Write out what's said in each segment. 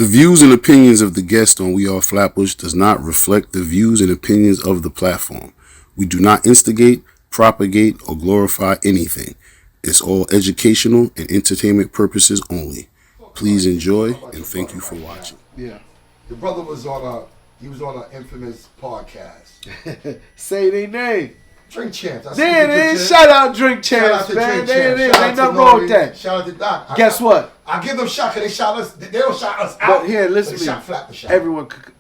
The views and opinions of the guest on We Are Flatbush does not reflect the views and opinions of the platform. We do not instigate, propagate, or glorify anything. It's all educational and entertainment purposes only. Please enjoy and thank you for watching. Yeah. The brother was on an infamous podcast. Say their name. Drink Champs. There it is. Shout out Drink Champs, man. There it is. Ain't nothing wrong with that. Shout out to Doc. Guess what? I give them shot because they shot us. They don't shot us out. But here, listen to me. Flatbush out.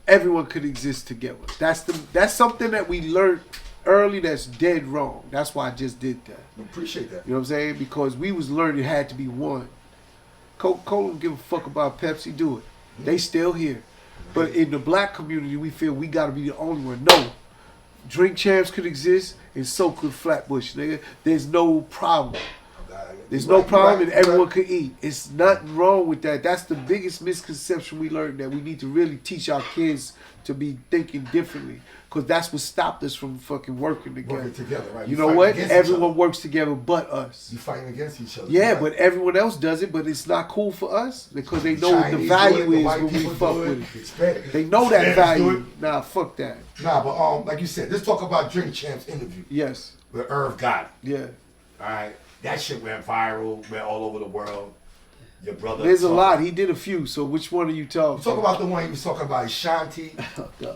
Everyone could exist together. That's something that we learned early that's dead wrong. That's why I just did that. I appreciate that. You know what I'm saying? Because we was learning it had to be one. Coca-Cola don't give a fuck about Pepsi. Do it. They still here. But in the black community, we feel we got to be the only one. No. Drink Champs could exist, and so could Flatbush, nigga. There's no problem. There's no problem, and everyone could eat. It's nothing wrong with that. That's the biggest misconception we learned, that we need to really teach our kids to be thinking differently, because that's what stopped us from fucking working together. Working together, right? You know what? Everyone works together but us. You fighting against each other. Yeah, right? But everyone else does it, but it's not cool for us because they know what the Chinese value is white when we fuck with it. Hispanic. They know that Hispanics value. Nah, fuck that. Nah, but like you said, let's talk about Drink Champs interview. Yes. With Irv Gotti. Yeah. All right. That shit went viral, went all over the world. Your brother. There's a lot. He did a few. So which one are you talking? Talk about the one he was talking about, Ashanti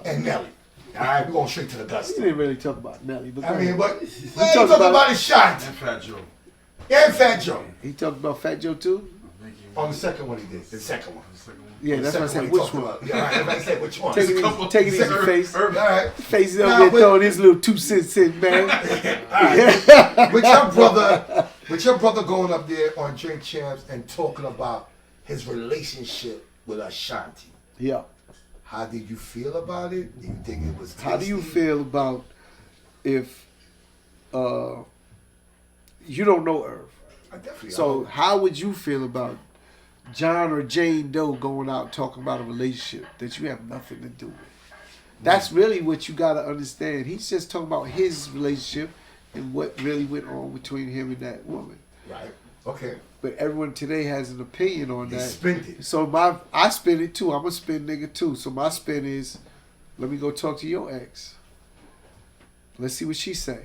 and Nelly. All right, we're going straight to the gusto. He didn't really talk about Nelly, but I mean, but he talked talking about Ashanti and Fat Joe. And Fat Joe. He talked about Fat Joe too. On the second one he did. The second one. Yeah, that's what I said. Which one? Yeah, right. Everybody said which one. Taking it easy, face. All right. Face up there throwing his little 2 cents in, man. Right. with your brother going up there on Drink Champs and talking about his relationship with Ashanti. Yeah. How did you feel about it? Do you think it was tasty? How do you feel about if you don't know Irv? I definitely So how would you feel about John or Jane Doe going out talking about a relationship that you have nothing to do with? That's really what you got to understand. He's just talking about his relationship and what really went on between him and that woman. Right. Okay. But everyone today has an opinion on that. Spin it. So I spin it too. I'm a spin nigga too. So my spin is, let me go talk to your ex. Let's see what she say.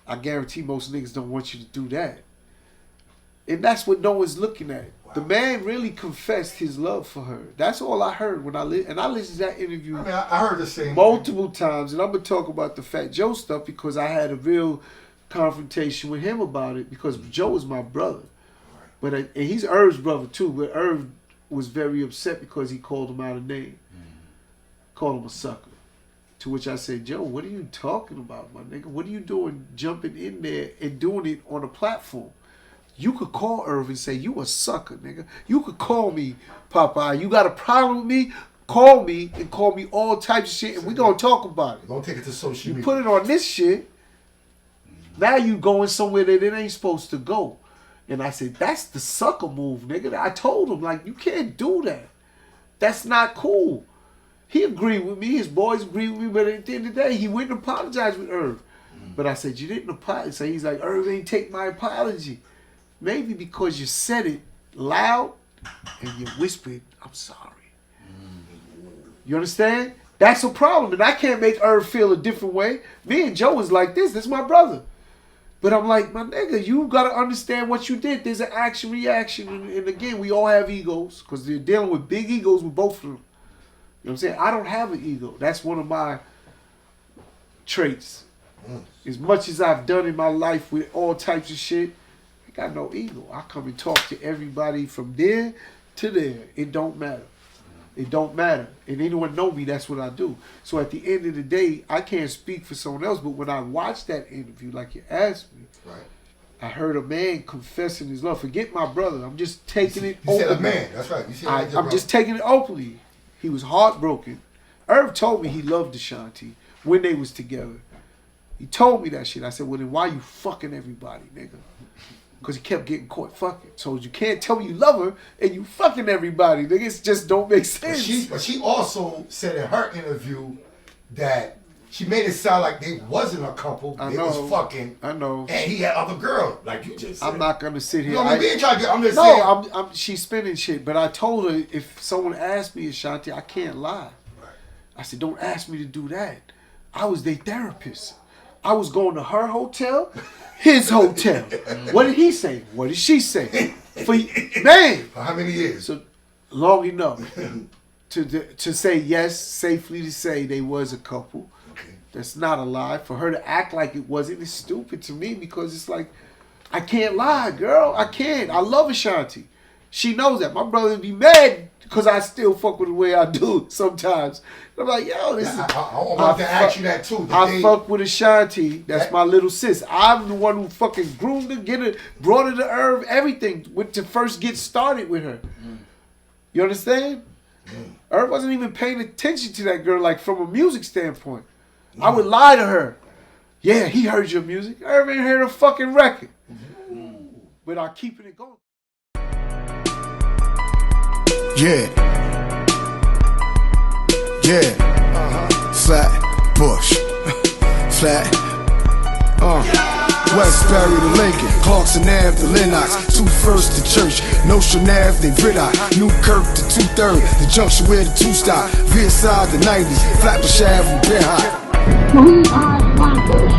I guarantee most niggas don't want you to do that. And that's what no one's looking at. Wow. The man really confessed his love for her. That's all I heard when I listened to that interview. I mean, I heard the same multiple times, and I'm gonna talk about the Fat Joe stuff because I had a real confrontation with him about it because Joe is my brother, but and he's Irv's brother too. But Irv was very upset because he called him out of name, called him a sucker. To which I said, Joe, what are you talking about, my nigga? What are you doing, jumping in there and doing it on a platform? You could call Irv and say, you a sucker, nigga. You could call me, Popeye. You got a problem with me? Call me and call me all types of shit, and we gonna talk about it. Don't take it to social media. You put it on this shit, now you going somewhere that it ain't supposed to go. And I said, that's the sucker move, nigga. I told him, like, you can't do that. That's not cool. He agreed with me. His boys agreed with me. But at the end of the day, he wouldn't apologize with Irv. But I said, you didn't apologize. So he's like, Irv ain't take my apology. Maybe because you said it loud and you whispered, I'm sorry. You understand? That's a problem. And I can't make Irv feel a different way. Me and Joe is like this. This is my brother. But I'm like, my nigga, you got to understand what you did. There's an action reaction. And again, we all have egos because they're dealing with big egos with both of them. You know what I'm saying? I don't have an ego. That's one of my traits. As much as I've done in my life with all types of shit, I got no ego. I come and talk to everybody from there to there. It don't matter. It don't matter. And anyone know me, that's what I do. So at the end of the day, I can't speak for someone else, but when I watched that interview, like you asked me, right, I heard a man confessing his love. Forget my brother. I'm just taking it openly. You said a openly. man. That's right. You said I'm just taking it openly. He was heartbroken. Irv told me he loved Ashanti when they was together. He told me that shit. I said, well, then why you fucking everybody, nigga? Because he kept getting caught fucking. So you can't tell me you love her and you fucking everybody, nigga. It just don't make sense. But she also said in her interview that she made it sound like they wasn't a couple. I They know. was fucking. I know. And he had other girls, like you just said. I'm not gonna sit here. You know what I mean? I'm just saying. No, she's spinning shit. But I told her if someone asked me, Ashanti, I can't lie. Right. I said, don't ask me to do that. I was their therapist. I was going to her hotel, his hotel. What did he say? What did she say? Man. For how many years? So long enough to say yes, safely to say they was a couple. Okay. That's not a lie. For her to act like it wasn't is stupid to me because it's like, I can't lie, girl. I can't. I love Ashanti. She knows that. My brother would be mad because I still fuck with the way I do sometimes. I'm like, yo, this is... I want to ask you that too. I fuck with Ashanti. That's my little sis. I'm the one who fucking groomed her, brought her to Irv, everything to first get started with her. You understand? Irv wasn't even paying attention to that girl, like from a music standpoint. I would lie to her. Yeah, he heard your music. Irv ain't heard a fucking record. Without keeping it going. Yeah. Flatbush. Flat. Westbury to Lincoln, Clarkson Ave to Lennox, 21st to Church, Nostrand Ave to Riddock, Newkirk to 2-3rd, the junction where the 2 stop, rear side the 90s, Flatbush Ave and Bear High. We are Flatbush.